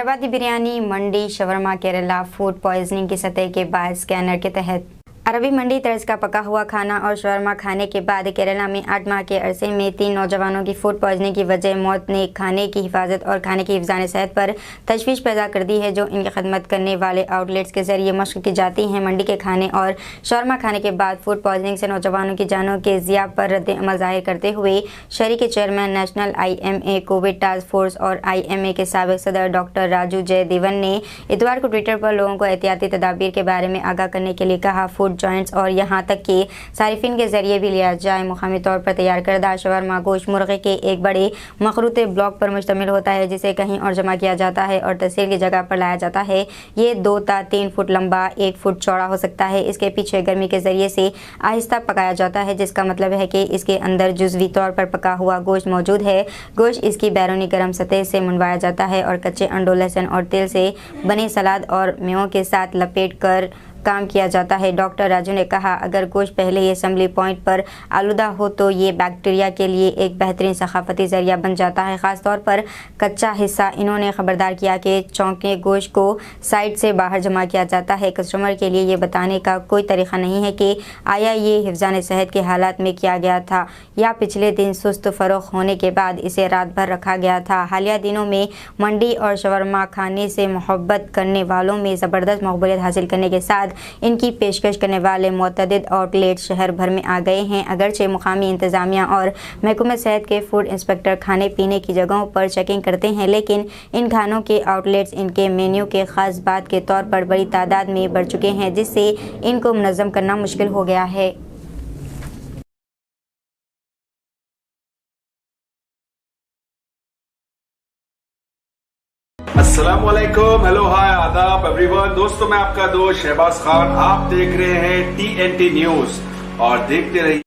हैदराबादी बिरयानी मंडी shawarma Kerala food poisoning की सतह के बाद स्कैनर के तहत अरबी मंडी तर्ज का पका हुआ खाना और शवरमा खाने के बाद केरला में 8 माह के अरसे में 3 नौजवानों की फूड पॉइजनिंग की वजह मौत ने खाने की हिफाजत और खाने की हिफ्ज़ान सेहत पर तशवीश पैदा कर दी है, जो इनकी खदमत करने वाले आउटलेट्स के जरिए मश्क की जाती हैं। मंडी के खाने और शवरमा खाने के बाद फूड पॉइजनिंग से नौजवानों की जानों के ज़िया पर रद्द अमल जाहिर करते हुए शहरी के chairman national IMA Covid task force और IMA के साबिक सदर डॉक्टर राजू जयदेवन ने इतवार को ट्विटर पर लोगों को एहतियाती तदाबीर के बारे में आगाह करने के लिए कहा। फूड जॉइंट्स और यहाँ तक कि सारिफिन के जरिए भी लिया जाए। मुकामी तौर पर तैयार करदा शवरमा गोश्त मुर्गे के एक बड़े मखरूते ब्लॉक पर मुश्तमिल होता है, जिसे कहीं और जमा किया जाता है और तस्वीर की जगह पर लाया जाता है। ये 2 ता 3 फुट लंबा 1 फुट चौड़ा हो सकता है। इसके पीछे गर्मी के जरिए से आहिस्ता पकाया जाता है, जिसका मतलब है कि इसके अंदर जुज़वी तौर पर पका हुआ गोश्त मौजूद है। गोश्त इसकी बैरूनी गर्म सतह से मुनवाया जाता है और कच्चे अंडों, लहसुन और तेल से बने सलाद और मेवों के साथ लपेट कर काम किया जाता है। डॉक्टर राजू ने कहा, अगर गोश्त पहले ही असेंबली पॉइंट पर आलूदा हो तो ये बैक्टीरिया के लिए एक बेहतरीन सकाफती जरिया बन जाता है, ख़ास तौर पर कच्चा हिस्सा। इन्होंने खबरदार किया कि चौंके गोश्त को साइड से बाहर जमा किया जाता है। कस्टमर के लिए ये बताने का कोई तरीका नहीं है कि आया ये हिफ्ज़ान सेहत के हालात में किया गया था या पिछले दिन सुस्त फ़रोख्त होने के बाद इसे रात भर रखा गया था। हालिया दिनों में मंडी और शवरमा खाने से मोहब्बत करने वालों में ज़बरदस्त मकबूलियत हासिल करने के साथ इनकी पेशकश करने वाले मुतअद्दिद आउटलेट शहर भर में आ गए हैं। अगरचे मुकामी इंतज़ामिया और महकमा सेहत के फूड इंस्पेक्टर खाने पीने की जगहों पर चेकिंग करते हैं, लेकिन इन खानों के आउटलेट्स इनके मेन्यू के ख़ास बात के तौर पर बड़ी तादाद में बढ़ चुके हैं, जिससे इनको मुनज़्ज़म करना मुश्किल हो गया है। अस्सलाम वालेकुम, हेलो, हाय, आदाब एवरीवन। दोस्तों, मैं आपका दोस्त शहबाज खान, आप देख रहे हैं TNT न्यूज और देखते रहिए।